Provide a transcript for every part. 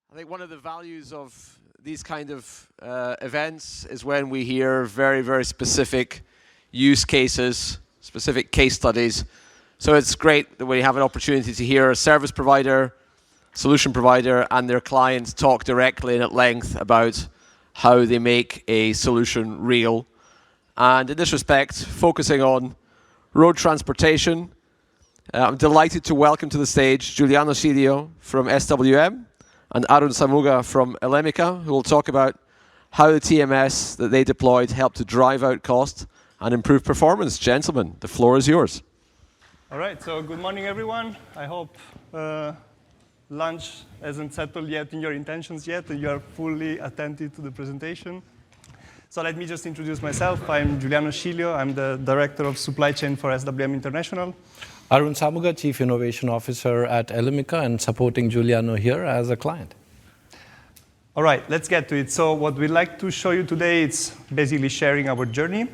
I think one of the values of these kind of events is when we hear very, very specific use cases, specific case studies. So it's great that we have an opportunity to hear a service provider, solution provider, and their clients talk directly and at length about how they make a solution real. And in this respect, focusing on road transportation, I'm delighted to welcome to the stage Giuliano Scilio from SWM and Arun Samuga from Elemica, who will talk about how the TMS that they deployed helped to drive out cost and improve performance. Gentlemen, the floor is yours. All right, so good morning, everyone. I hope lunch hasn't settled yet in your intentions yet, and you are fully attentive to the presentation. So let me just introduce myself. I'm Giuliano Scilio. I'm the Director of Supply Chain for SWM International. Arun Samuga, Chief Innovation Officer at Elemica, and supporting Giuliano here as a client. All right, let's get to it. So what we'd like to show you today is basically sharing our journey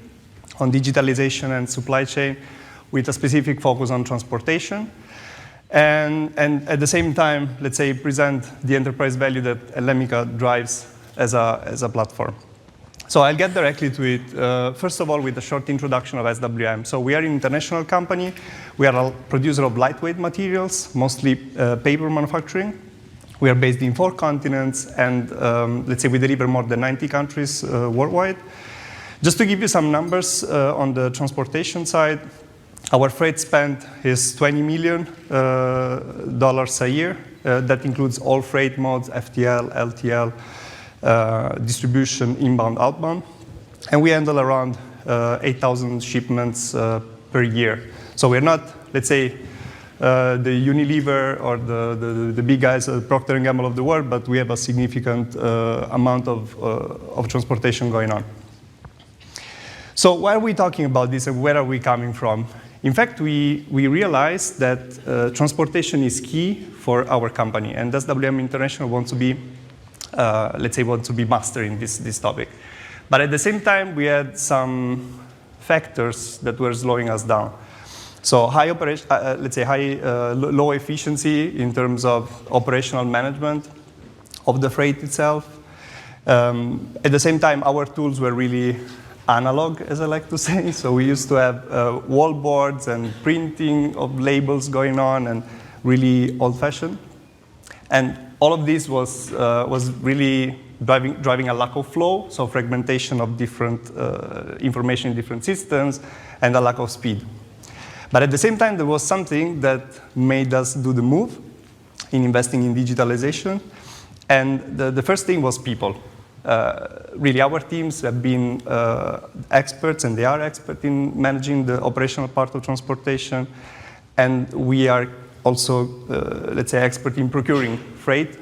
on digitalization and supply chain with a specific focus on transportation. And at the same time, let's say, present the enterprise value that Elemica drives as a platform. So I'll get directly to it, first of all, with a short introduction of SWM. So we are an international company. We are a producer of lightweight materials, mostly paper manufacturing. We are based in 4 continents, and let's say we deliver more than 90 countries worldwide. Just to give you some numbers on the transportation side, our freight spend is $20 million a year. That includes all freight modes, FTL, LTL, distribution, inbound, outbound. And we handle around 8,000 shipments per year. So we're not, let's say, the Unilever or the big guys, Procter & Gamble of the world, but we have a significant amount of transportation going on. So why are we talking about this and where are we coming from? In fact, we realized that transportation is key for our company, and SWM International wants to be, let's say, want to be mastering this topic. But at the same time, we had some factors that were slowing us down. So low efficiency in terms of operational management of the freight itself. At the same time, our tools were really analog, as I like to say. So we used to have wall boards and printing of labels going on, and really old-fashioned. And all of this was really driving a lack of flow, so fragmentation of different information in different systems, and a lack of speed. But at the same time, there was something that made us do the move in investing in digitalization. And the first thing was people. Really, our teams have been experts, and they are experts in managing the operational part of transportation. And we are also, let's say, expert in procuring freight.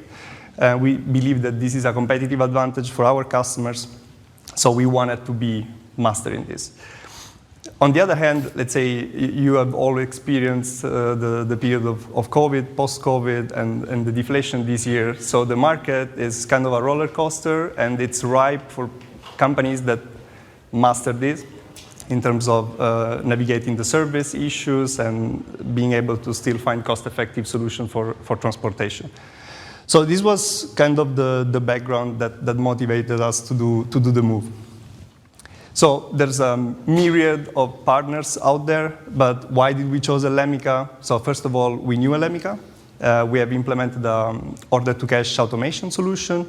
We believe that this is a competitive advantage for our customers, so we wanted to be master in this. On the other hand, let's say you have all experienced the period of COVID, post-COVID, and the deflation this year. So the market is kind of a roller coaster, and it's ripe for companies that master this in terms of navigating the service issues and being able to still find cost-effective solutions for transportation. So this was kind of the background that motivated us to do the move. So there's a myriad of partners out there, but why did we choose Elemica? So first of all, we knew Elemica. We have implemented an order-to-cash automation solution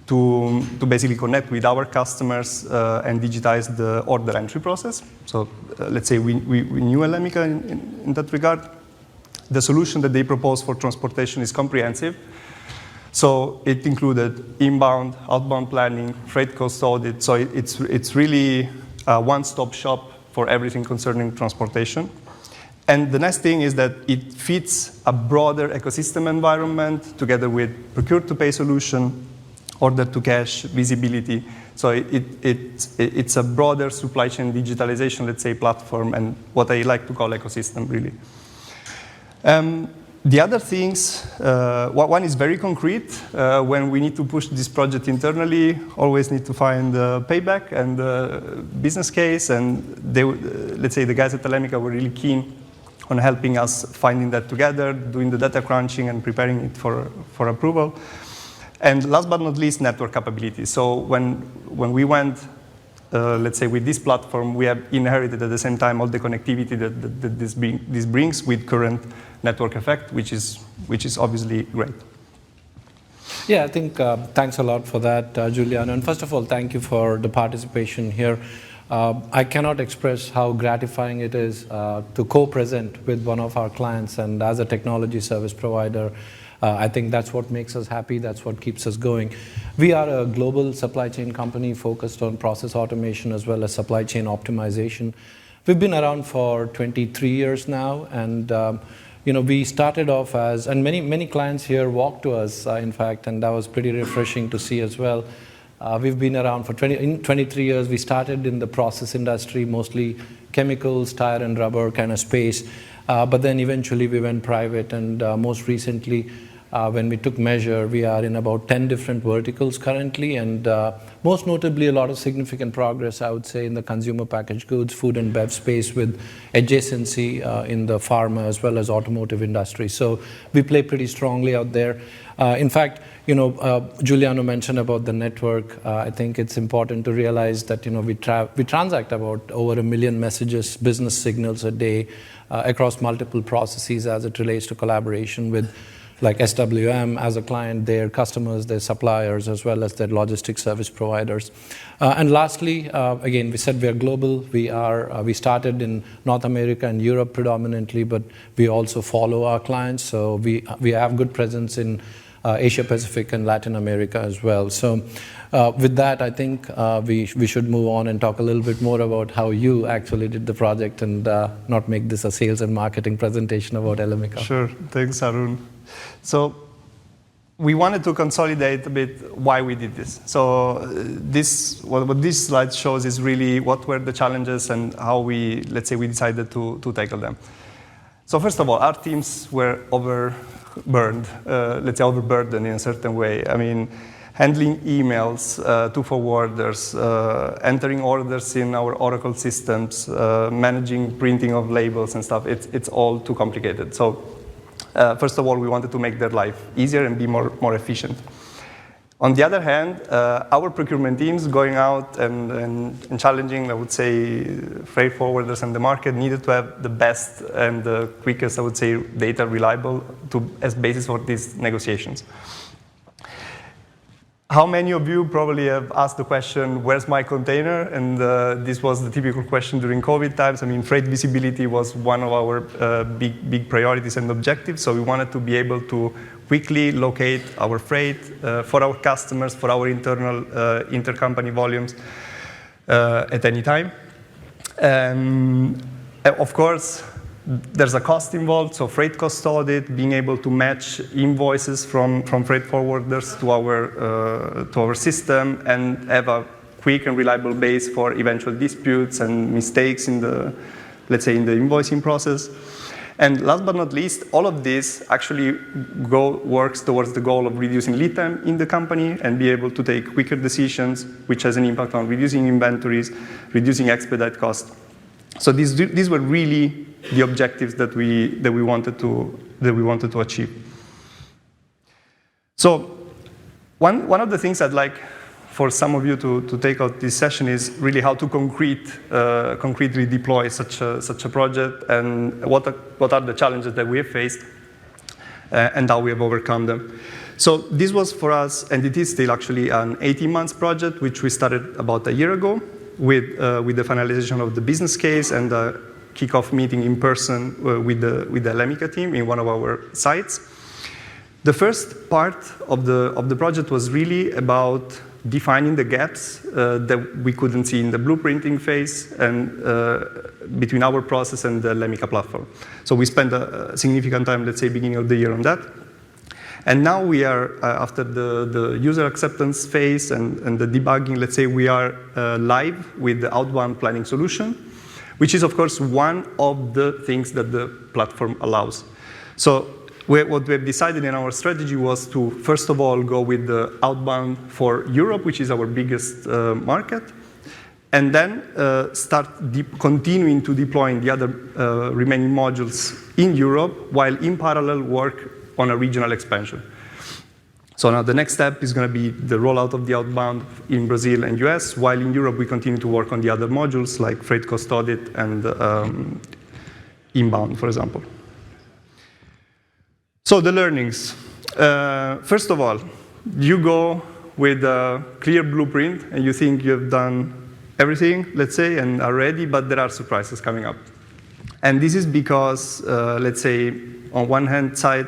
to basically connect with our customers and digitize the order entry process. So let's say we knew Elemica in that regard. The solution that they propose for transportation is comprehensive. So it included inbound, outbound planning, freight cost audit. So it's really a one-stop shop for everything concerning transportation. And the next thing is that it fits a broader ecosystem environment together with procure-to-pay solution, order-to-cash, visibility. So it's a broader supply chain digitalization, let's say, platform, and what I like to call ecosystem, really. The other things, one is very concrete. When we need to push this project internally, always need to find payback and business case. And let's say the guys at Elemica were really keen on helping us finding that together, doing the data crunching and preparing it for approval. And last but not least, network capability. So when we went, let's say, with this platform, we have inherited at the same time all the connectivity that this brings with current network effect, which is obviously great. Yeah, I think thanks a lot for that, Giuliano. And first of all, thank you for the participation here. I cannot express how gratifying it is to co-present with one of our clients, and as a technology service provider, I think that's what makes us happy, that's what keeps us going. We are a global supply chain company focused on process automation as well as supply chain optimization. We've been around for 23 years now, and we started off as, and many clients here walked to us, in fact, and that was pretty refreshing to see as well. We've been around for 23 years. We started in the process industry, mostly chemicals, tire and rubber kind of space. But then eventually we went private, and most recently, when we took measure, we are in about 10 different verticals currently, and most notably a lot of significant progress, I would say, in the consumer packaged goods, food and bev space, with adjacency in the pharma as well as automotive industry. So we play pretty strongly out there. In fact, Giuliano mentioned about the network. I think it's important to realize that we transact about over 1 million messages, business signals a day across multiple processes as it relates to collaboration with like SWM as a client, their customers, their suppliers, as well as their logistics service providers. And lastly, again, we said we are global. We started in North America and Europe predominantly, but we also follow our clients. So we have good presence in Asia Pacific and Latin America as well. So with that, I think we should move on and talk a little bit more about how you actually did the project, and not make this a sales and marketing presentation about Elemica. Sure, thanks, Arun. So we wanted to consolidate a bit why we did this. So what this slide shows is really what were the challenges and how we decided to tackle them. So first of all, our teams were overburdened in a certain way. I mean, handling emails to forwarders, entering orders in our Oracle systems, managing printing of labels and stuff, it's all too complicated. So first of all, we wanted to make their life easier and be more efficient. On the other hand, our procurement teams going out and challenging, I would say, freight forwarders and the market needed to have the best and the quickest, I would say, data reliable as basis for these negotiations. How many of you probably have asked the question, where's my container? And this was the typical question during COVID times. I mean, freight visibility was one of our big priorities and objectives. So we wanted to be able to quickly locate our freight for our customers, for our internal intercompany volumes at any time. Of course, there's a cost involved, so freight cost audit, being able to match invoices from freight forwarders to our system and have a quick and reliable base for eventual disputes and mistakes in the, let's say, in the invoicing process. And last but not least, all of this actually works towards the goal of reducing lead time in the company and be able to take quicker decisions, which has an impact on reducing inventories, reducing expedite costs. So these were really the objectives that we wanted to achieve. So one of the things I'd like for some of you to take out this session is really how to concretely deploy such a project, and what are the challenges that we have faced and how we have overcome them. So this was for us, and it is still actually an 18-month project, which we started about a year ago with the finalization of the business case and the kickoff meeting in person with the Elemica team in one of our sites. The first part of the project was really about defining the gaps that we couldn't see in the blueprinting phase and between our process and the Elemica platform. So we spent a significant time, let's say, beginning of the year on that. And now we are, after the user acceptance phase and the debugging, let's say, we are live with the outbound planning solution, which is, of course, one of the things that the platform allows. So what we have decided in our strategy was to, first of all, go with the outbound for Europe, which is our biggest market, and then start continuing to deploying the other remaining modules in Europe, while in parallel work on a regional expansion. So now the next step is going to be the rollout of the outbound in Brazil and US, while in Europe we continue to work on the other modules like freight cost audit and inbound, for example. So the learnings. First of all, you go with a clear blueprint and you think you've done everything, let's say, and are ready, but there are surprises coming up. And this is because, let's say, on one hand side,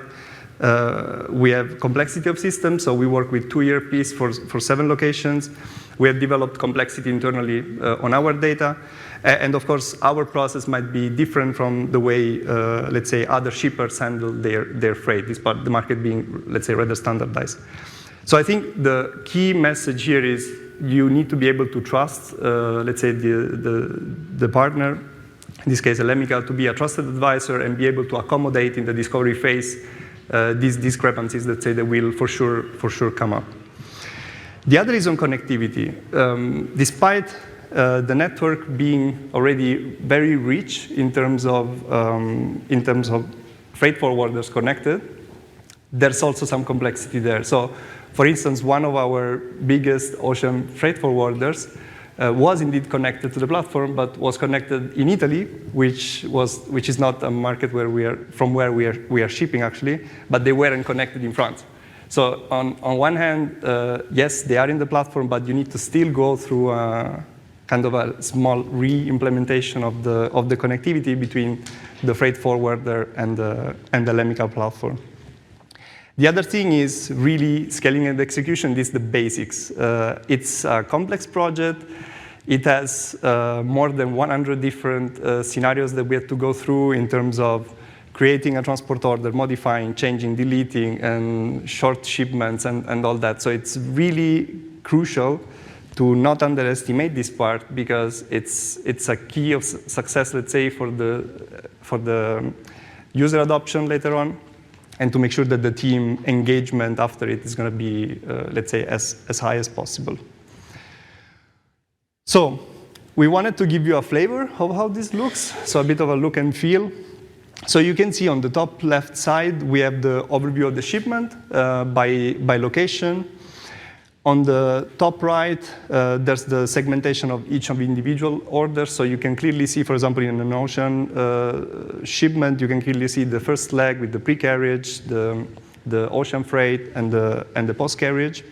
we have complexity of systems, so we work with 2 ERPs for 7 locations. We have developed complexity internally on our data. And of course, our process might be different from the way, let's say, other shippers handle their freight, this part, the market being, let's say, rather standardized. So I think the key message here is you need to be able to trust, let's say, the partner, in this case, Elemica, to be a trusted advisor and be able to accommodate in the discovery phase these discrepancies, let's say, that will for sure come up. The other is on connectivity. Despite the network being already very rich in terms of freight forwarders connected, there's also some complexity there. So, for instance, one of our biggest ocean freight forwarders was indeed connected to the platform, but was connected in Italy, which is not a market where we are shipping actually, but they weren't connected in France. So on one hand, yes, they are in the platform, but you need to still go through kind of a small re-implementation of the connectivity between the freight forwarder and the Elemica platform. The other thing is really scaling and execution. This is the basics. It's a complex project. It has more than 100 different scenarios that we have to go through in terms of creating a transport order, modifying, changing, deleting, and short shipments and all that. So it's really crucial to not underestimate this part because it's a key of success, let's say, for the user adoption later on, and to make sure that the team engagement after it is going to be, let's say, as high as possible. So we wanted to give you a flavor of how this looks, so a bit of a look and feel. So you can see on the top left side, we have the overview of the shipment by location. On the top right, there's the segmentation of each of the individual orders. So you can clearly see, for example, in an ocean shipment, you can clearly see the first leg with the pre-carriage, the ocean freight, and the post-carriage.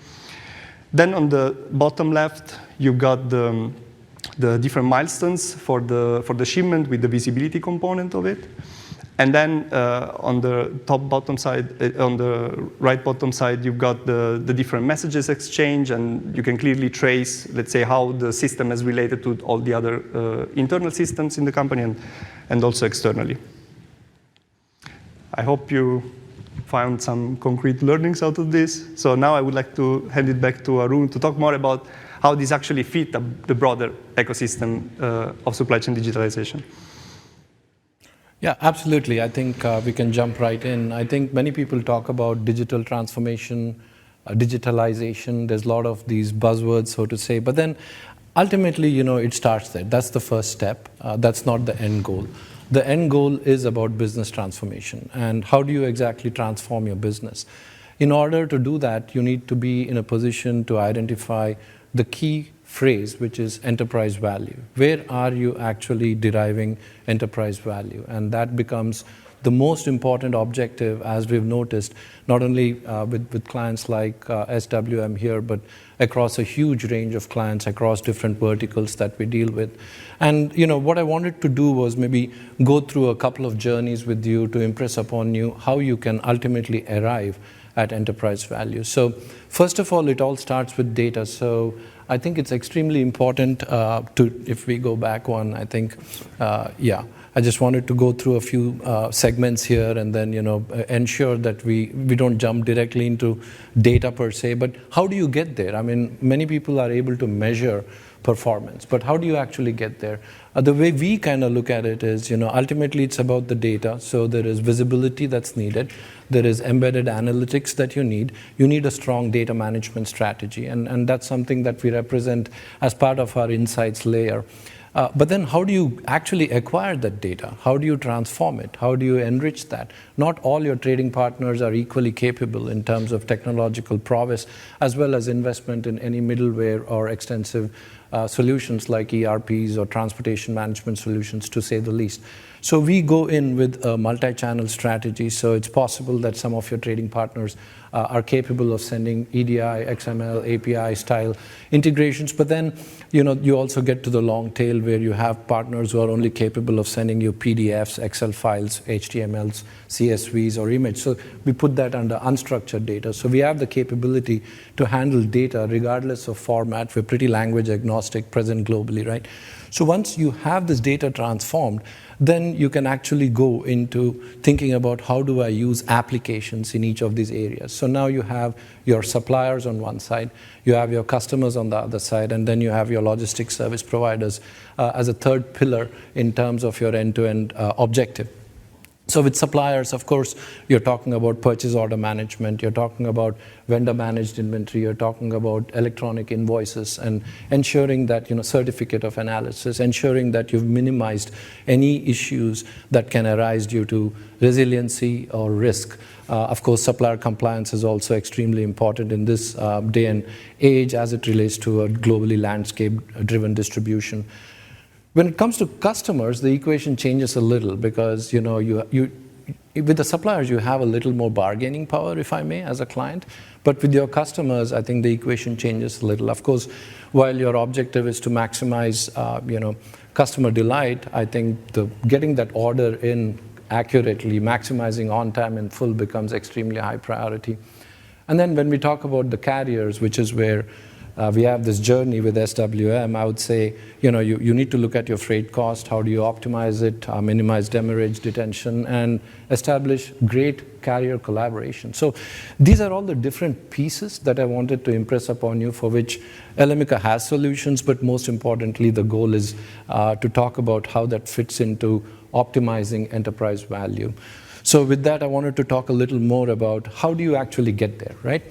Then on the bottom left, you've got the different milestones for the shipment with the visibility component of it. And then on the bottom side, on the right bottom side, you've got the different messages exchange, and you can clearly trace, let's say, how the system is related to all the other internal systems in the company and also externally. I hope you found some concrete learnings out of this. So now I would like to hand it back to Arun to talk more about how this actually fit the broader ecosystem of supply chain digitalization. Yeah, absolutely. I think we can jump right in. I think many people talk about digital transformation, digitalization. There's a lot of these buzzwords, so to say. But then ultimately, it starts there. That's the first step. That's not the end goal. The end goal is about business transformation. And how do you exactly transform your business? In order to do that, you need to be in a position to identify the key phrase, which is enterprise value. Where are you actually deriving enterprise value? And that becomes the most important objective, as we've noticed, not only with clients like SWM here, but across a huge range of clients across different verticals that we deal with. And what I wanted to do was maybe go through a couple of journeys with you to impress upon you how you can ultimately arrive at enterprise value. So first of all, it all starts with data. So I think it's extremely important if we go back one, I think, I just wanted to go through a few segments here and then, ensure that we don't jump directly into data per se, but how do you get there? I mean, many people are able to measure performance, but how do you actually get there? The way we kind of look at it is, ultimately it's about the data. So there is visibility that's needed. There is embedded analytics that you need. You need a strong data management strategy. And that's something that we represent as part of our insights layer. But then how do you actually acquire that data? How do you transform it? How do you enrich that? Not all your trading partners are equally capable in terms of technological prowess, as well as investment in any middleware or extensive solutions like ERPs or transportation management solutions, to say the least. So we go in with a multi-channel strategy. So it's possible that some of your trading partners are capable of sending EDI, XML, API style integrations. But then, you also get to the long tail where you have partners who are only capable of sending you PDFs, Excel files, HTMLs, CSVs, or image. So we put that under unstructured data. So we have the capability to handle data regardless of format. We're pretty language agnostic, present globally, right? So once you have this data transformed, then you can actually go into thinking about how do I use applications in each of these areas. So now you have your suppliers on one side, you have your customers on the other side, and then you have your logistics service providers as a third pillar in terms of your end-to-end objective. So with suppliers, of course, you're talking about purchase order management, you're talking about vendor managed inventory, you're talking about electronic invoices, and ensuring that, certificate of analysis, ensuring that you've minimized any issues that can arise due to resiliency or risk. Of course, supplier compliance is also extremely important in this day and age as it relates to a globally landscape-driven distribution. When it comes to customers, the equation changes a little because with the suppliers you have a little more bargaining power, if I may, as a client. But with your customers, I think the equation changes a little. Of course, while your objective is to maximize, customer delight, I think getting that order in accurately, maximizing on time and full becomes extremely high priority. And then when we talk about the carriers, which is where we have this journey with SWM, I would say, you need to look at your freight cost, how do you optimize it, minimize demurrage, detention, and establish great carrier collaboration. So these are all the different pieces that I wanted to impress upon you, for which Elemica has solutions, but most importantly, the goal is to talk about how that fits into optimizing enterprise value. So with that, I wanted to talk a little more about how do you actually get there, right?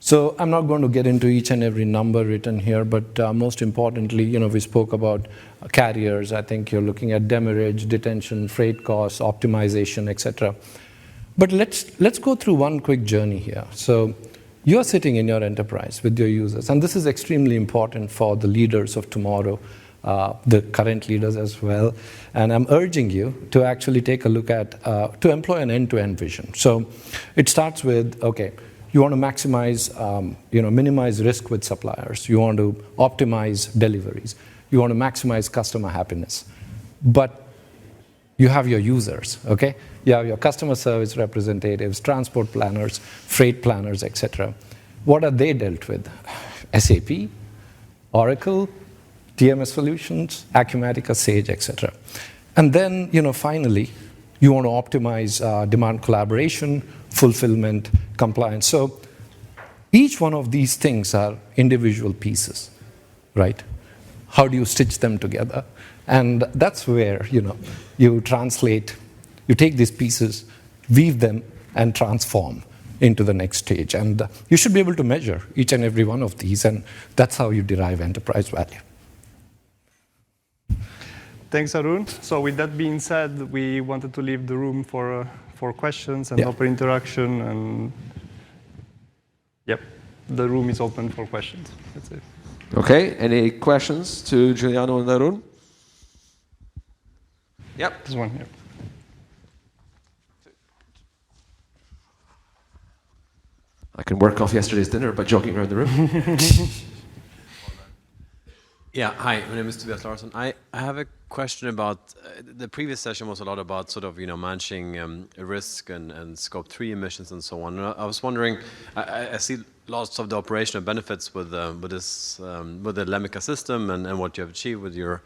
So I'm not going to get into each and every number written here, but most importantly, we spoke about carriers. I think you're looking at demurrage, detention, freight costs, optimization, etc. But let's go through one quick journey here. So you're sitting in your enterprise with your users, and this is extremely important for the leaders of tomorrow, the current leaders as well. And I'm urging you to actually take a look at, to employ an end-to-end vision. So it starts with, okay, you want to maximize, minimize risk with suppliers. You want to optimize deliveries. You want to maximize customer happiness. But you have your users, okay? You have your customer service representatives, transport planners, freight planners, etc. What are they dealt with? SAP, Oracle, TMS solutions, Acumatica, Sage, etc. And then, finally, you want to optimize demand collaboration, fulfillment, compliance. So each one of these things are individual pieces, right? How do you stitch them together? And that's where, you translate, you take these pieces, weave them, and transform into the next stage. And you should be able to measure each and every one of these, and that's how you derive enterprise value. Thanks, Arun. So with that being said, we wanted to leave the room for questions and open interaction. And yep, the room is open for questions. That's it. Okay, any questions to Giuliano and Arun? Yep. This one here. I can work off yesterday's dinner by jogging around the room. Yeah, hi, my name is Tobias Larsson. I have a question about, the previous session was a lot about sort of, managing risk and scope 3 emissions and so on. And I was wondering, I see lots of the operational benefits with this, with the Elemica system and what you have achieved with your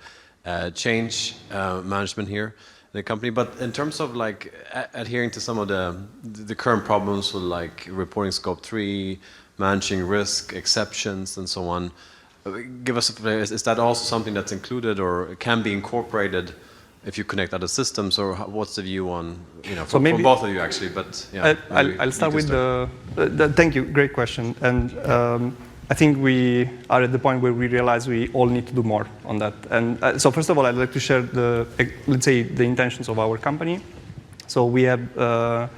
change management here in the company. But in terms of like adhering to some of the current problems with like reporting scope 3, managing risk, exceptions and so on, give us is that also something that's included or can be incorporated if you connect other systems, or what's the view on, for both of you actually, but yeah. I'll start with the thank you, great question. And I think we are at the point where we realize we all need to do more on that. And so first of all, I'd like to share let's say, the intentions of our company. So we have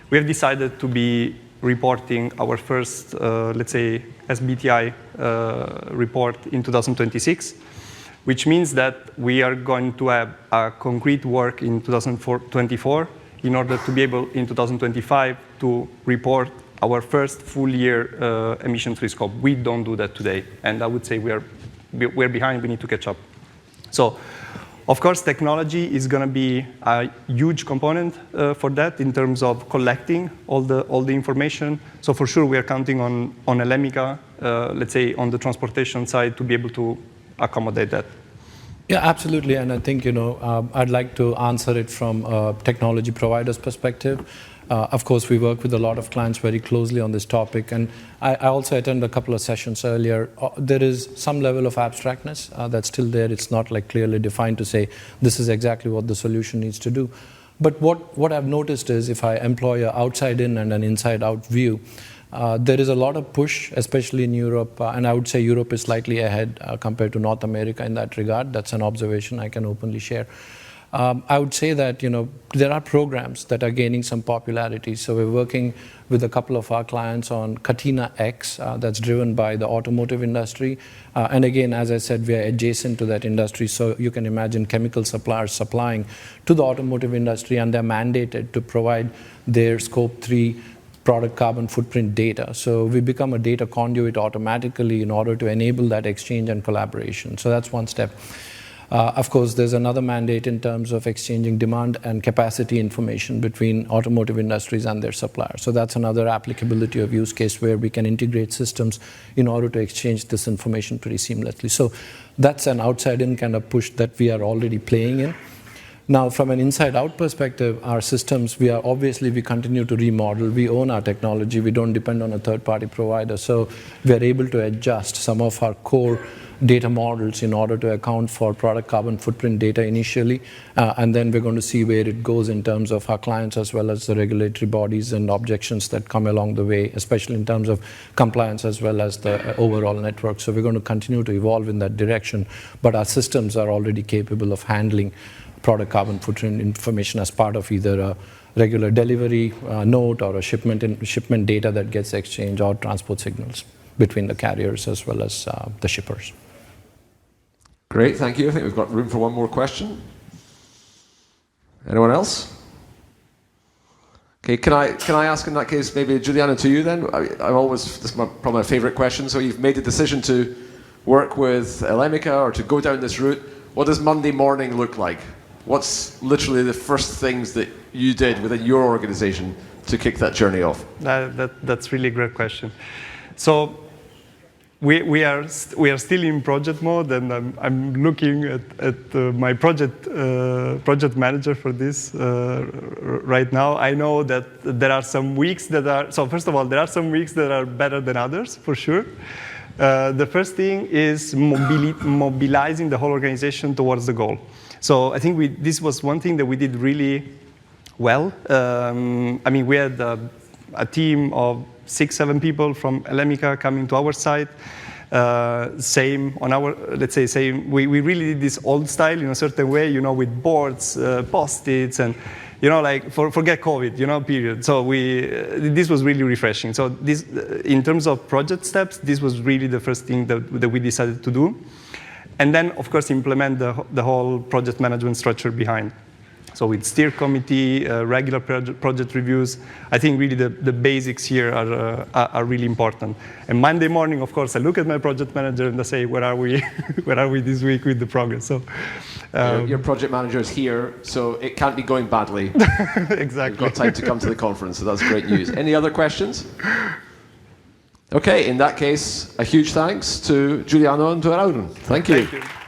decided to be reporting our first, let's say, SBTI report in 2026, which means that we are going to have a concrete work in 2024 in order to be able, in 2025, to report our first full year emission-free scope. We don't do that today, and I would say we're behind. We need to catch up. So, of course, technology is going to be a huge component for that in terms of collecting all the information. So for sure, we are counting on Elemica, let's say, on the transportation side, to be able to accommodate that. Yeah, absolutely. And I think, I'd like to answer it from a technology provider's perspective. Of course, we work with a lot of clients very closely on this topic. And I also attended a couple of sessions earlier. There is some level of abstractness that's still there. It's not like clearly defined to say this is exactly what the solution needs to do. But what I've noticed is if I employ an outside-in and an inside-out view, there is a lot of push, especially in Europe. And I would say Europe is slightly ahead compared to North America in that regard. That's an observation I can openly share. I would say that there are programs that are gaining some popularity. So we're working with a couple of our clients on Catena X that's driven by the automotive industry. And again, as I said, we are adjacent to that industry. So you can imagine chemical suppliers supplying to the automotive industry, and they're mandated to provide their Scope 3 product carbon footprint data. So we become a data conduit automatically in order to enable that exchange and collaboration. So that's one step. Of course, there's another mandate in terms of exchanging demand and capacity information between automotive industries and their suppliers. So that's another applicability of use case where we can integrate systems in order to exchange this information pretty seamlessly. So that's an outside-in kind of push that we are already playing in. Now, from an inside-out perspective, our systems, we continue to remodel. We own our technology. We don't depend on a third-party provider. So we are able to adjust some of our core data models in order to account for product carbon footprint data initially. And then we're going to see where it goes in terms of our clients as well as the regulatory bodies and objections that come along the way, especially in terms of compliance as well as the overall network. So we're going to continue to evolve in that direction. But our systems are already capable of handling product carbon footprint information as part of either a regular delivery note or a shipment data that gets exchanged or transport signals between the carriers as well as the shippers. Great, thank you. I think we've got room for one more question. Anyone else? Okay, can I ask in that case maybe Giuliano to you then? This is probably my favorite question. So you've made the decision to work with Elemica or to go down this route. What does Monday morning look like? What's literally the first things that you did within your organization to kick that journey off? That's really a great question. So we are still in project mode, and I'm looking at my project manager for this right now. I know that there are some weeks that are, so first of all, there are some weeks that are better than others, for sure. The first thing is mobilizing the whole organization towards the goal. So I think this was one thing that we did really well. I mean, we had a team of 6-7 people from Elemica coming to our site. Same on our, let's say, same. We really did this old style in a certain way, with boards, post-its, and like forget COVID, period. So this was really refreshing. So this, in terms of project steps, this was really the first thing that we decided to do. And then, of course, implement the whole project management structure behind. So with steer committee, regular project reviews, I think really the basics here are really important. And Monday morning, of course, I look at my project manager and I say, where are we? Where are we this week with the progress? So your project manager is here, so it can't be going badly. Exactly. You've got time to come to the conference, so that's great news. Any other questions? Okay, in that case, a huge thanks to Giuliano and to Arun. Thank you. Thank you.